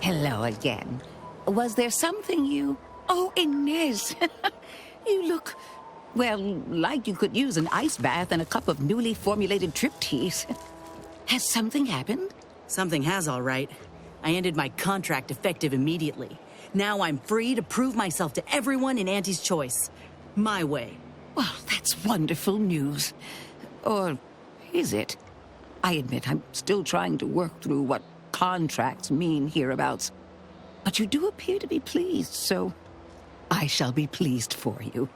Hello again. Was there something you... Oh, Inez! You look, well, like you could use an ice bath and a cup of newly formulated trip teas. Has something happened? Something has, all right. I ended my contract effective immediately. Now I'm free to prove myself to everyone in Auntie's Choice. My way. Well, that's wonderful news. Or is it? I admit I'm still trying to work through what contracts mean hereabouts. But you do appear to be pleased, so I shall be pleased for you.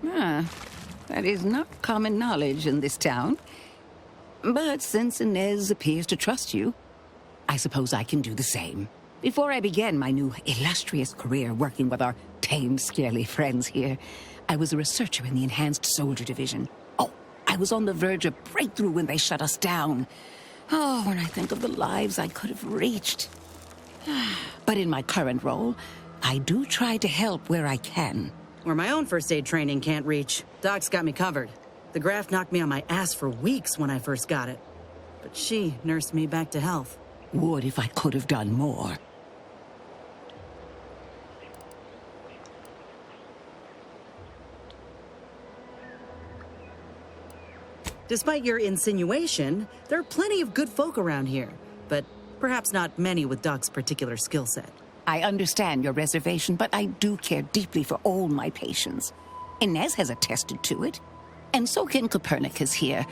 That is not common knowledge in this town. But since Inez appears to trust you, I suppose I can do the same. Before I began my new illustrious career working with our tame, scaly friends here, I was a researcher in the Enhanced Soldier Division. Oh, I was on the verge of breakthrough when they shut us down. Oh, when I think of the lives I could have reached. But in my current role, I do try to help where I can. Where my own first aid training can't reach, Doc's got me covered. The graft knocked me on my ass for weeks when I first got it. But she nursed me back to health. Would if I could have done more. Despite your insinuation, there are plenty of good folk around here, but perhaps not many with Doc's particular skill set. I understand your reservation, but I do care deeply for all my patients. Inez has attested to it, and so can Copernicus here,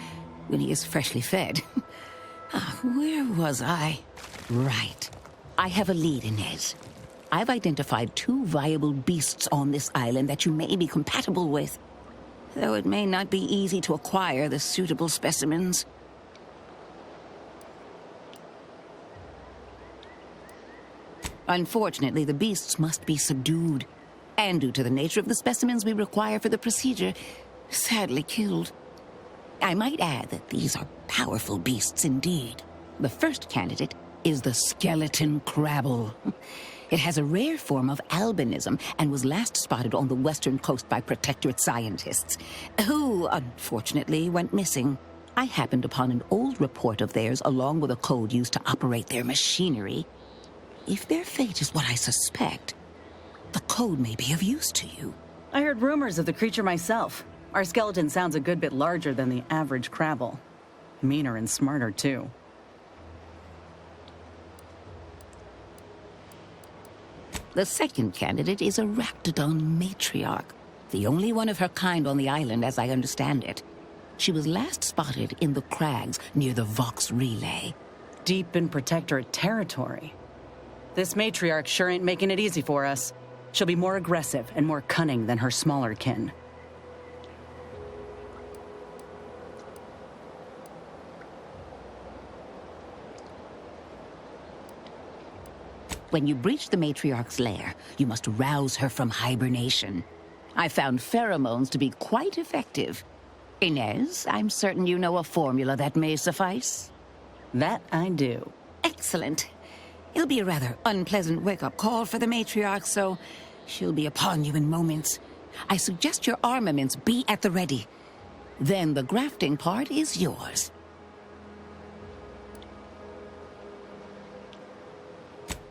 when he is freshly fed. Where was I? Right. I have a lead, Inez. I've identified 2 viable beasts on this island that you may be compatible with, though it may not be easy to acquire the suitable specimens. Unfortunately, the beasts must be subdued, and due to the nature of the specimens we require for the procedure, sadly killed. I might add that these are powerful beasts indeed. The first candidate is the skeleton crabble. It has a rare form of albinism and was last spotted on the western coast by protectorate scientists, who, unfortunately, went missing. I happened upon an old report of theirs along with a code used to operate their machinery. If their fate is what I suspect, the code may be of use to you. I heard rumors of the creature myself. Our skeleton sounds a good bit larger than the average crabble. Meaner and smarter, too. The second candidate is a raptidon matriarch, the only one of her kind on the island as I understand it. She was last spotted in the crags near the Vox Relay. Deep in protectorate territory. This matriarch sure ain't making it easy for us. She'll be more aggressive and more cunning than her smaller kin. When you breach the matriarch's lair, you must rouse her from hibernation. I found pheromones to be quite effective. Inez, I'm certain you know a formula that may suffice. That I do. Excellent. It'll be a rather unpleasant wake-up call for the matriarch, so she'll be upon you in moments. I suggest your armaments be at the ready. Then the grafting part is yours.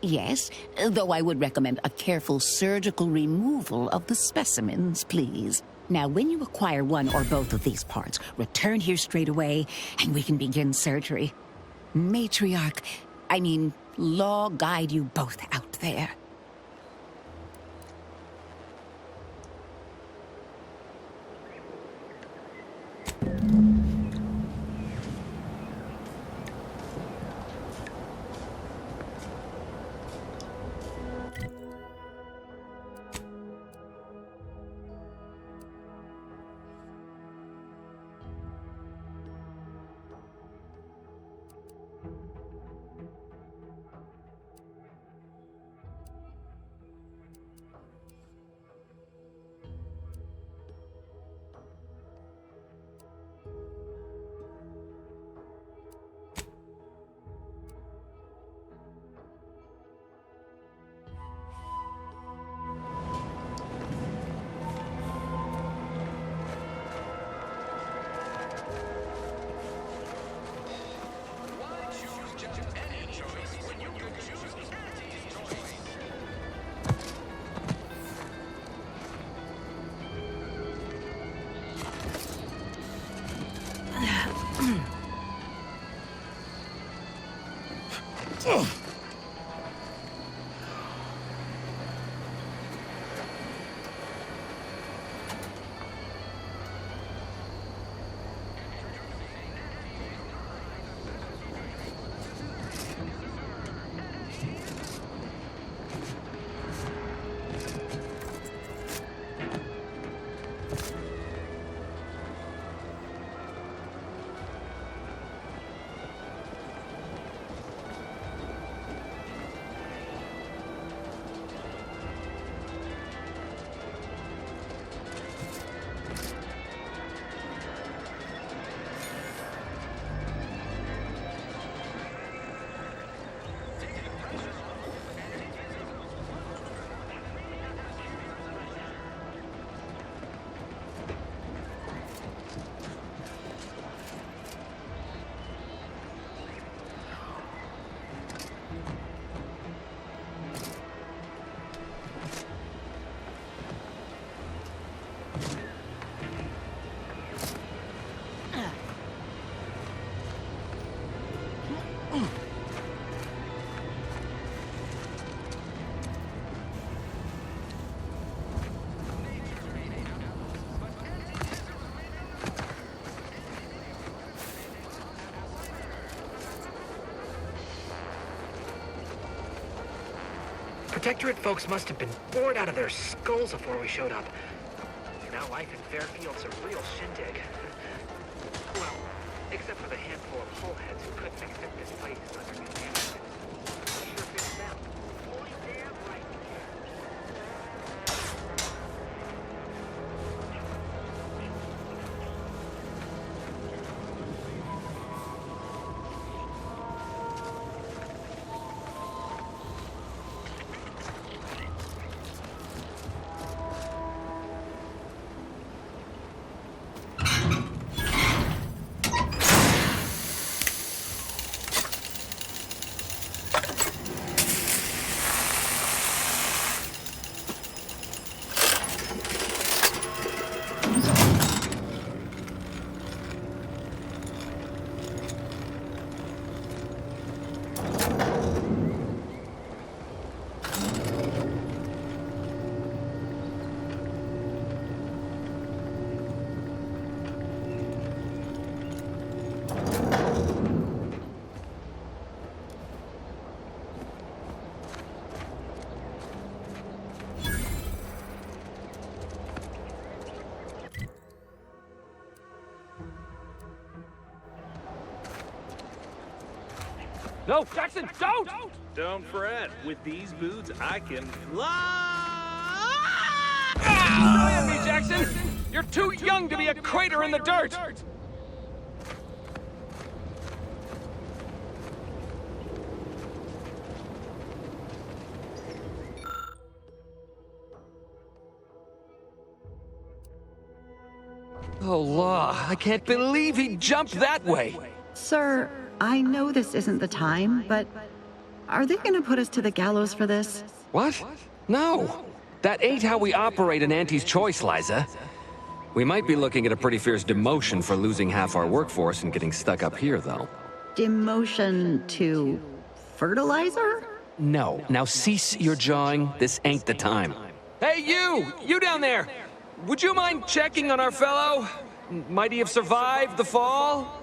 Yes, though I would recommend a careful surgical removal of the specimens, please. Now, when you acquire one or both of these parts, return here straight away, and we can begin surgery. Law guide you both out there. Protectorate folks must have been bored out of their skulls before we showed up. Now life in Fairfield's a real shindig. Well, except for the handful of hullheads who couldn't accept this place under new management. Sure fits them. Boy, damn right. No, Jackson, don't! Don't fret. With these boots, I can fly! Don't hit me, Jackson! You're too young to be a crater in the dirt! Oh, law, I can't believe he jumped that way! Sir, I know this isn't the time, but are they gonna put us to the gallows for this? What? No. That ain't how we operate in Auntie's Choice, Liza. We might be looking at a pretty fierce demotion for losing half our workforce and getting stuck up here, though. Demotion to fertilizer? No. Now cease your jawing. This ain't the time. Hey, you! You down there! Would you mind checking on our fellow? Might he have survived the fall?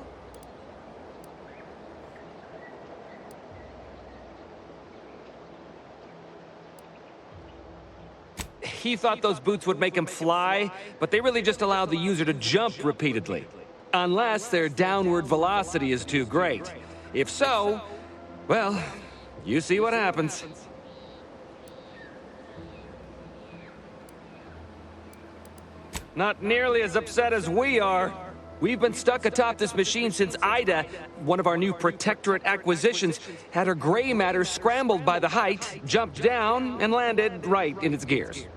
He thought those boots would make him fly, but they really just allow the user to jump repeatedly. Unless their downward velocity is too great. If so, well, you see what happens. Not nearly as upset as we are. We've been stuck atop this machine since Ida, one of our new Protectorate acquisitions, had her gray matter scrambled by the height, jumped down, and landed right in its gears.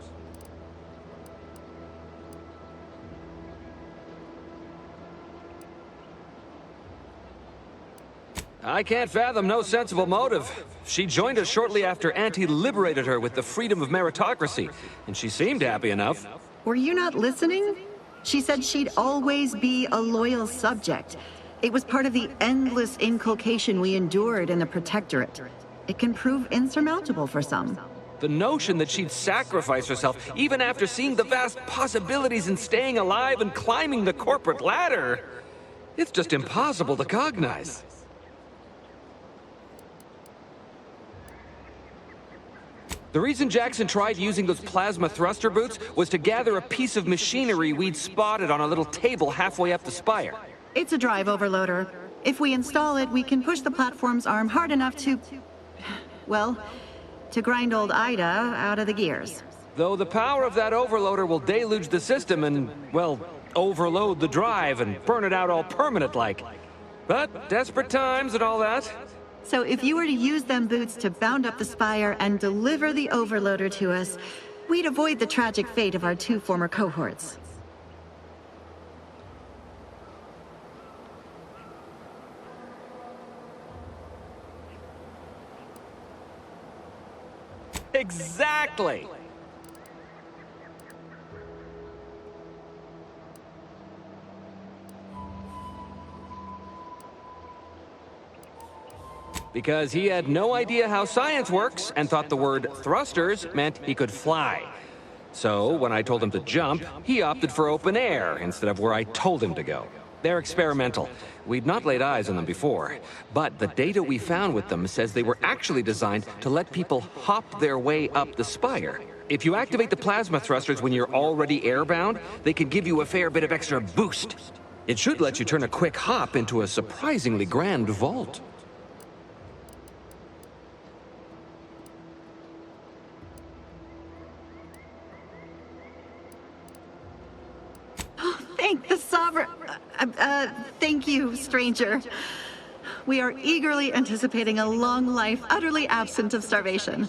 I can't fathom no sensible motive. She joined us shortly after Auntie liberated her with the freedom of meritocracy, and she seemed happy enough. Were you not listening? She said she'd always be a loyal subject. It was part of the endless inculcation we endured in the Protectorate. It can prove insurmountable for some. The notion that she'd sacrifice herself, even after seeing the vast possibilities in staying alive and climbing the corporate ladder, it's just impossible to cognize. The reason Jackson tried using those plasma thruster boots was to gather a piece of machinery we'd spotted on a little table halfway up the spire. It's a drive overloader. If we install it, we can push the platform's arm hard enough to... well, to grind old Ida out of the gears. Though the power of that overloader will deluge the system and, well, overload the drive and burn it out all permanent-like. But desperate times and all that. So if you were to use them boots to bound up the spire and deliver the overloader to us, we'd avoid the tragic fate of our 2 former cohorts. Exactly! Because he had no idea how science works and thought the word thrusters meant he could fly. So, when I told him to jump, he opted for open air instead of where I told him to go. They're experimental. We'd not laid eyes on them before, but the data we found with them says they were actually designed to let people hop their way up the spire. If you activate the plasma thrusters when you're already airbound, they can give you a fair bit of extra boost. It should let you turn a quick hop into a surprisingly grand vault. Thank the Sovereign... thank you, stranger. We are eagerly anticipating a long life utterly absent of starvation.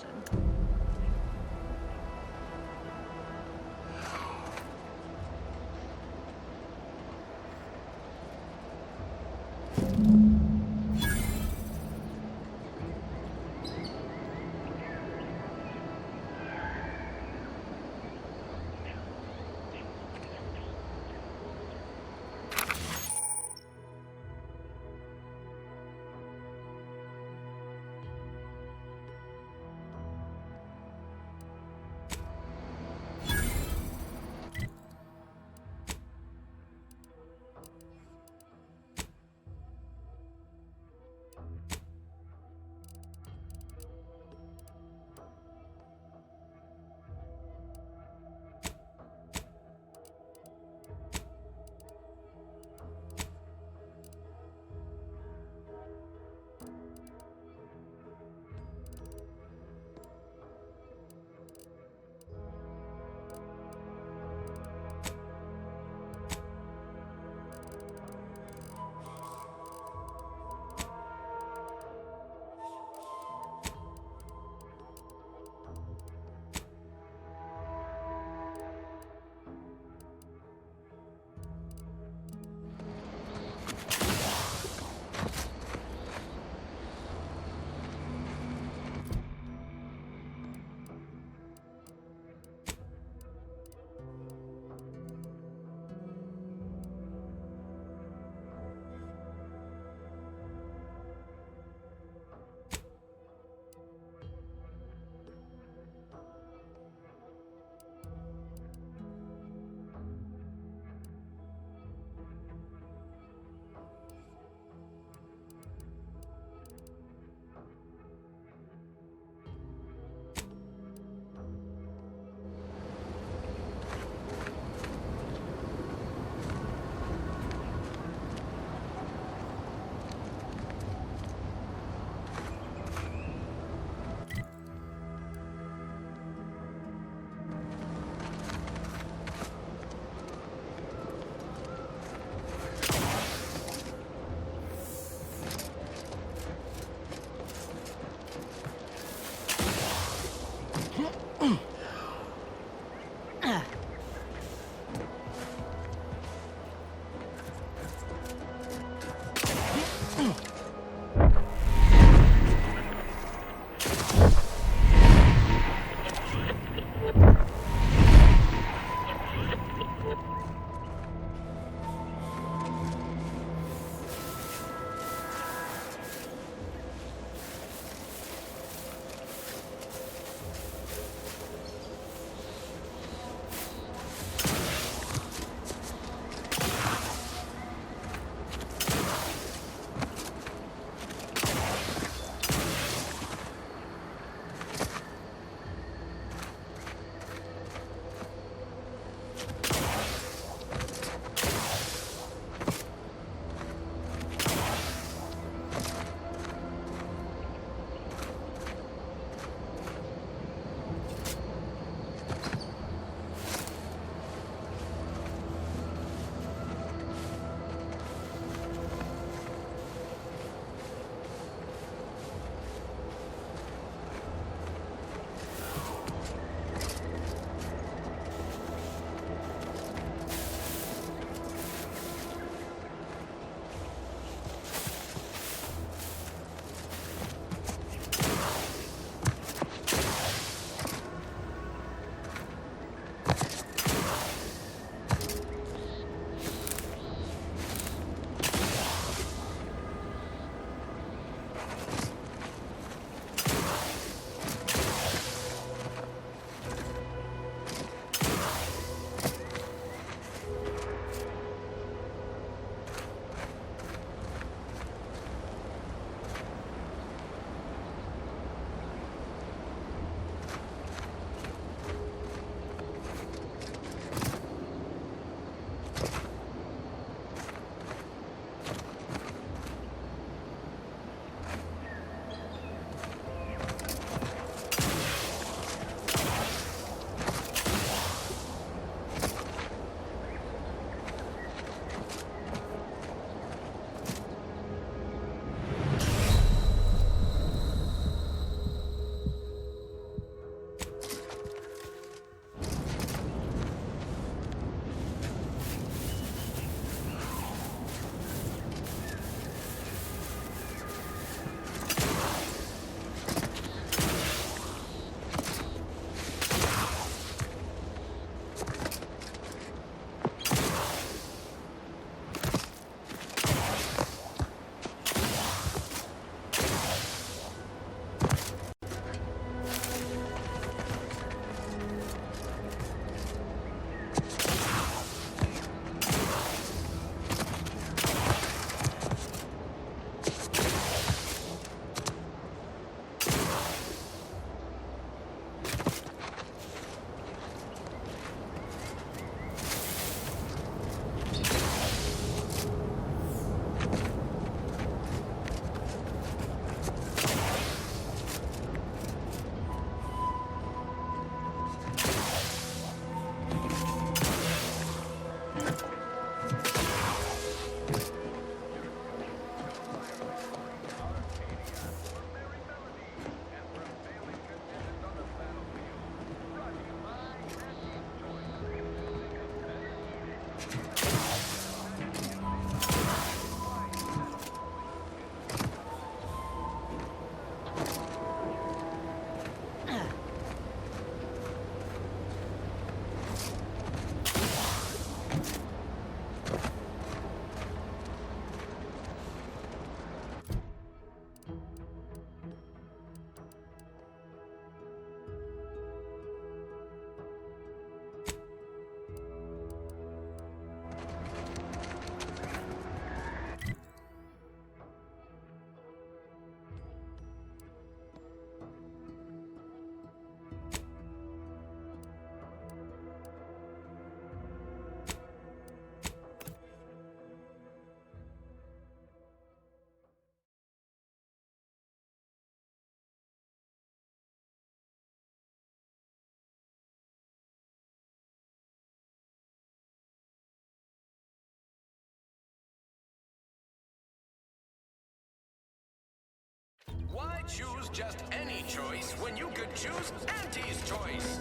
choose just any choice when you could choose Auntie's choice?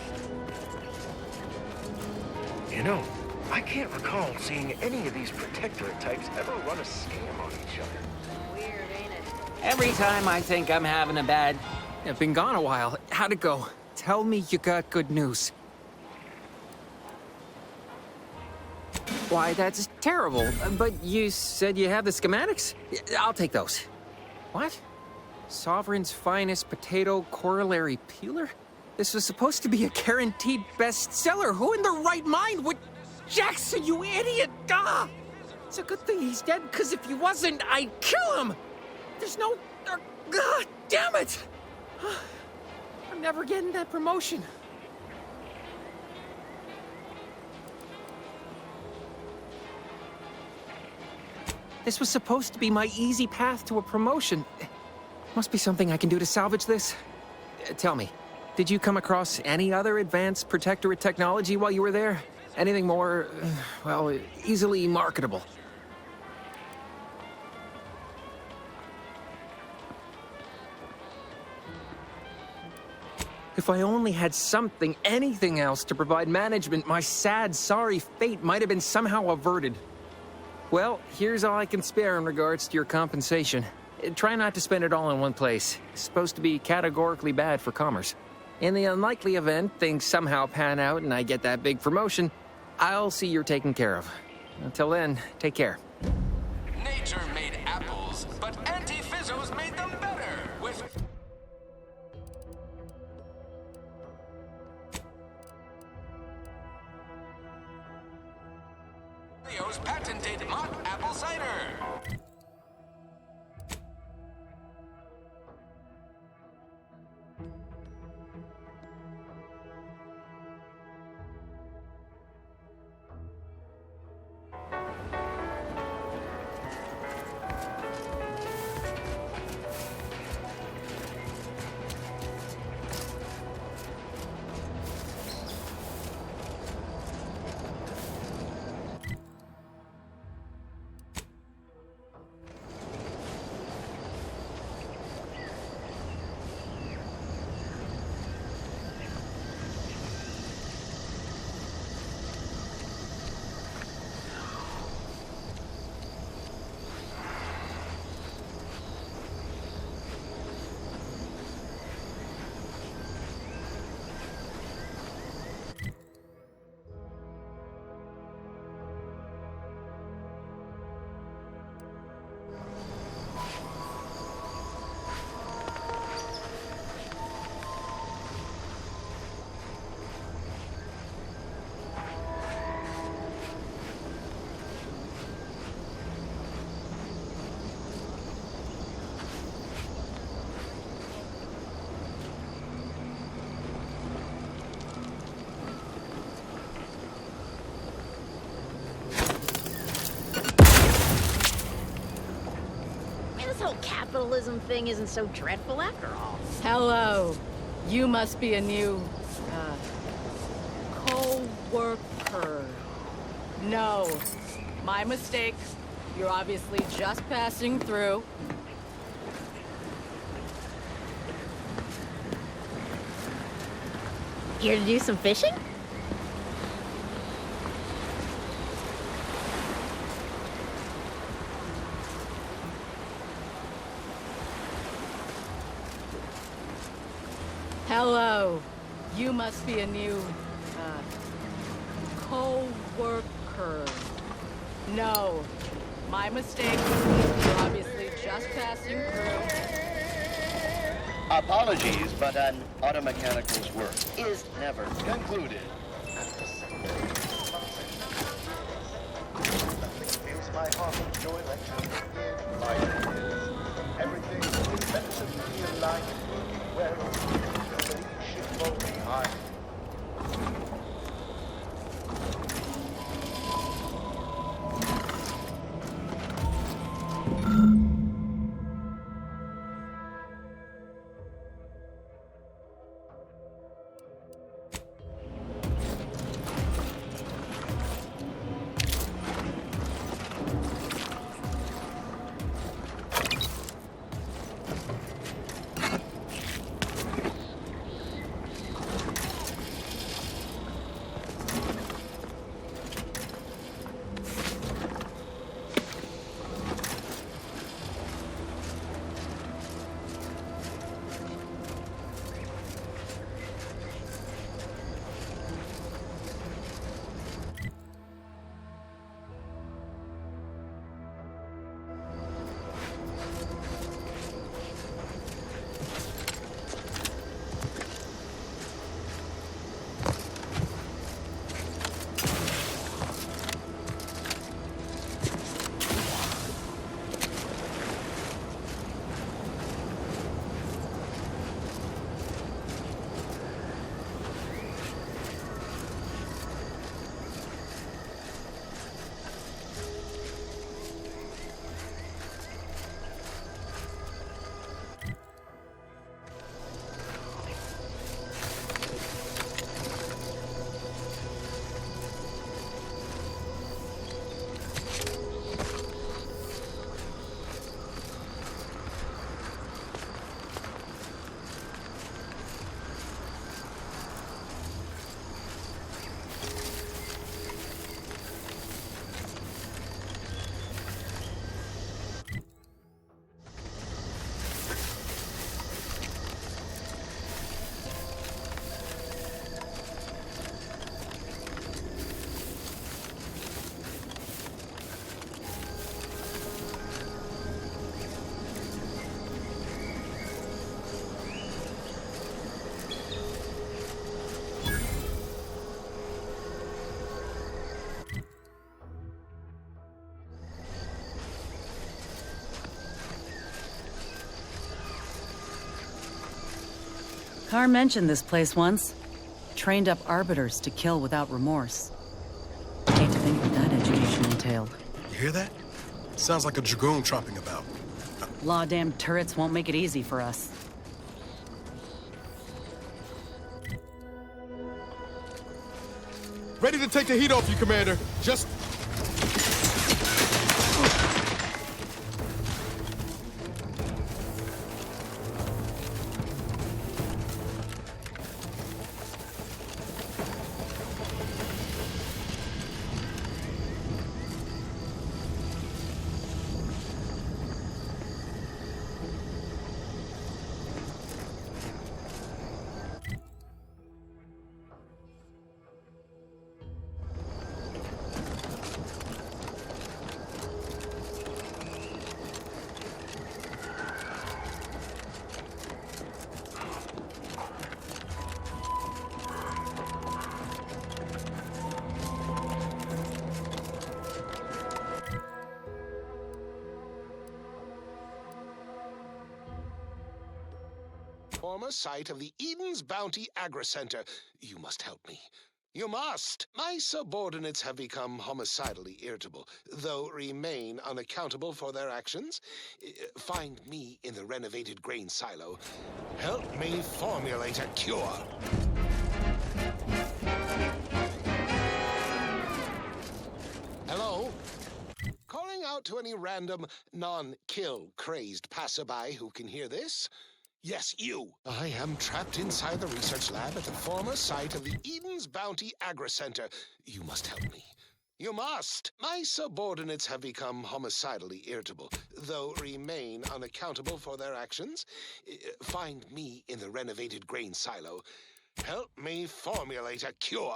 You know, I can't recall seeing any of these protectorate types ever run a scam on each other. Weird, ain't it? Every time I think I'm having a bad... I've been gone a while. How'd it go? Tell me you got good news. Why, that's terrible. But you said you have the schematics? I'll take those. What? Sovereign's finest potato corollary peeler? This was supposed to be a guaranteed bestseller. Who in their right mind would... Jackson, you idiot! Ah! It's a good thing he's dead, because if he wasn't, I'd kill him! There's no... God damn it! I'm never getting that promotion. This was supposed to be my easy path to a promotion. Must be something I can do to salvage this. Tell me, did you come across any other advanced protectorate technology while you were there? Anything more, well, easily marketable? If I only had something, anything else to provide management, my sad, sorry fate might have been somehow averted. Well, here's all I can spare in regards to your compensation. Try not to spend it all in one place. It's supposed to be categorically bad for commerce. In the unlikely event things somehow pan out and I get that big promotion, I'll see you're taken care of. Until then, take care. Nature made apples, but anti-fizzos made them better with... Leo's patented mock apple cider. This whole capitalism thing isn't so dreadful after all. Hello. You must be a new, co-worker. No. My mistake. You're obviously just passing through. Here to do some fishing? Hello. You must be a new, co-worker. No. My mistake. You're obviously just passing through. Apologies, but an automechanical's work is never concluded. Nothing fills my heart with joy like in my ears. Everything is meant to feel like well, the ship fall behind. Carr mentioned this place once. Trained up arbiters to kill without remorse. Hate to think what that education entailed. You hear that? Sounds like a dragoon tromping about. Law-damned turrets won't make it easy for us. Ready to take the heat off you, Commander. Just... Former site of the Eden's Bounty Agri-Center. You must help me. You must! My subordinates have become homicidally irritable, though remain unaccountable for their actions. Find me in the renovated grain silo. Help me formulate a cure. Hello? Calling out to any random, non-kill crazed passerby who can hear this? Yes, you. I am trapped inside the research lab at the former site of the Eden's Bounty Agri-Center. You must help me. You must! My subordinates have become homicidally irritable, though remain unaccountable for their actions. Find me in the renovated grain silo. Help me formulate a cure.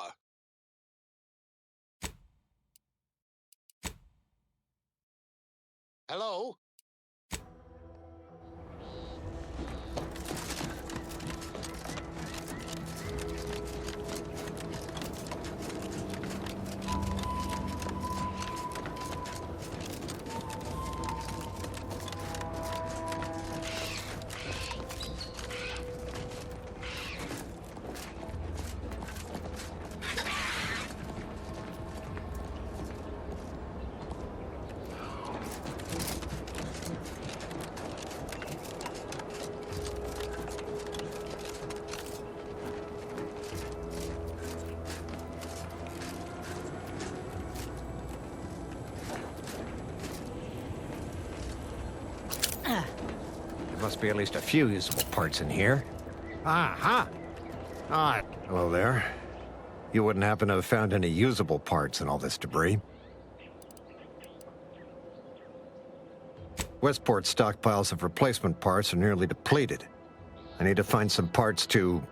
Hello? There must be at least a few usable parts in here. Aha! Ah, hello there. You wouldn't happen to have found any usable parts in all this debris? Westport's stockpiles of replacement parts are nearly depleted. I need to find some parts to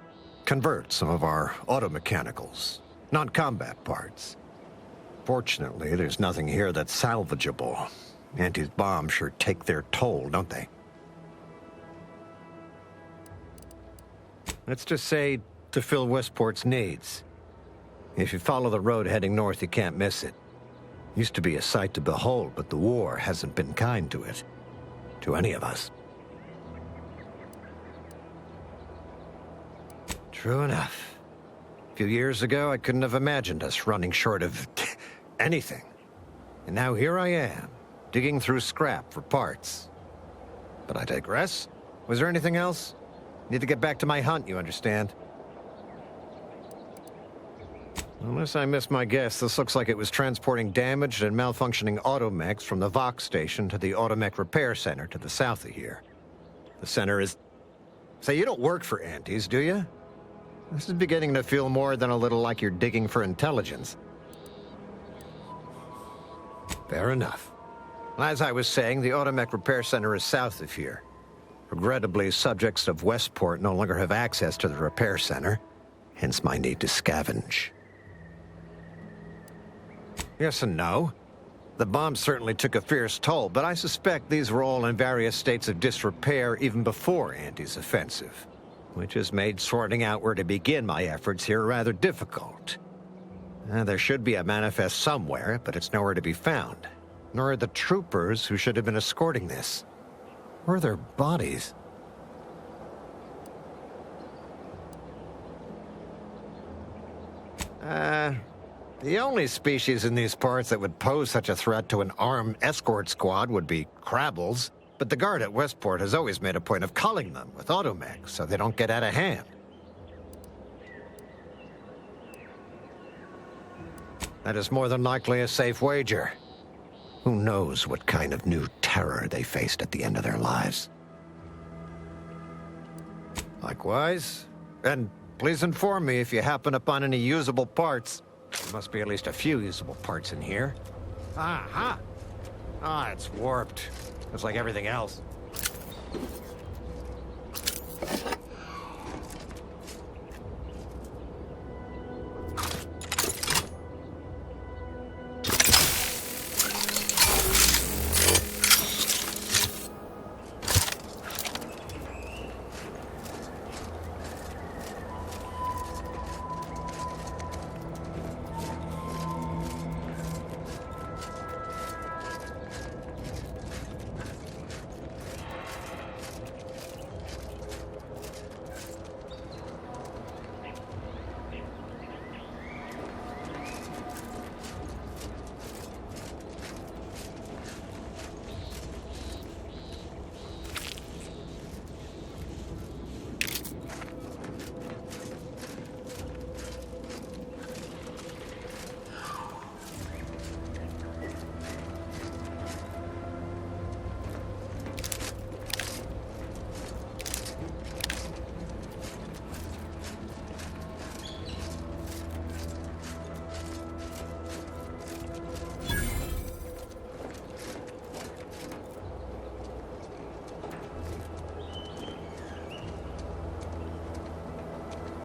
convert some of our automechanicals, non-combat parts. Fortunately, there's nothing here that's salvageable. Auntie's bombs sure take their toll, don't they? Let's just say to fill Westport's needs. If you follow the road heading north, you can't miss it. Used to be a sight to behold, but the war hasn't been kind to it. To any of us. True enough. A few years ago, I couldn't have imagined us running short of anything. And now here I am, digging through scrap for parts. But I digress. Was there anything else? Need to get back to my hunt, you understand? Unless I missed my guess, this looks like it was transporting damaged and malfunctioning automechs from the Vox station to the Automech Repair Center to the south of here. The center is... Say, you don't work for Antes, do you? This is beginning to feel more than a little like you're digging for intelligence. Fair enough. As I was saying, the Automech Repair Center is south of here. Regrettably, subjects of Westport no longer have access to the repair center, hence my need to scavenge. Yes and no. The bomb certainly took a fierce toll, but I suspect these were all in various states of disrepair even before Andy's offensive, which has made sorting out where to begin my efforts here rather difficult. There should be a manifest somewhere, but it's nowhere to be found. Nor are the troopers who should have been escorting this. Where are their bodies? The only species in these parts that would pose such a threat to an armed escort squad would be crabbles. But the guard at Westport has always made a point of culling them with automechs so they don't get out of hand. That is more than likely a safe wager. Who knows what kind of new terror they faced at the end of their lives. Likewise. And please inform me if you happen upon any usable parts. There must be at least a few usable parts in here. Aha! Ah, it's warped. Just like everything else.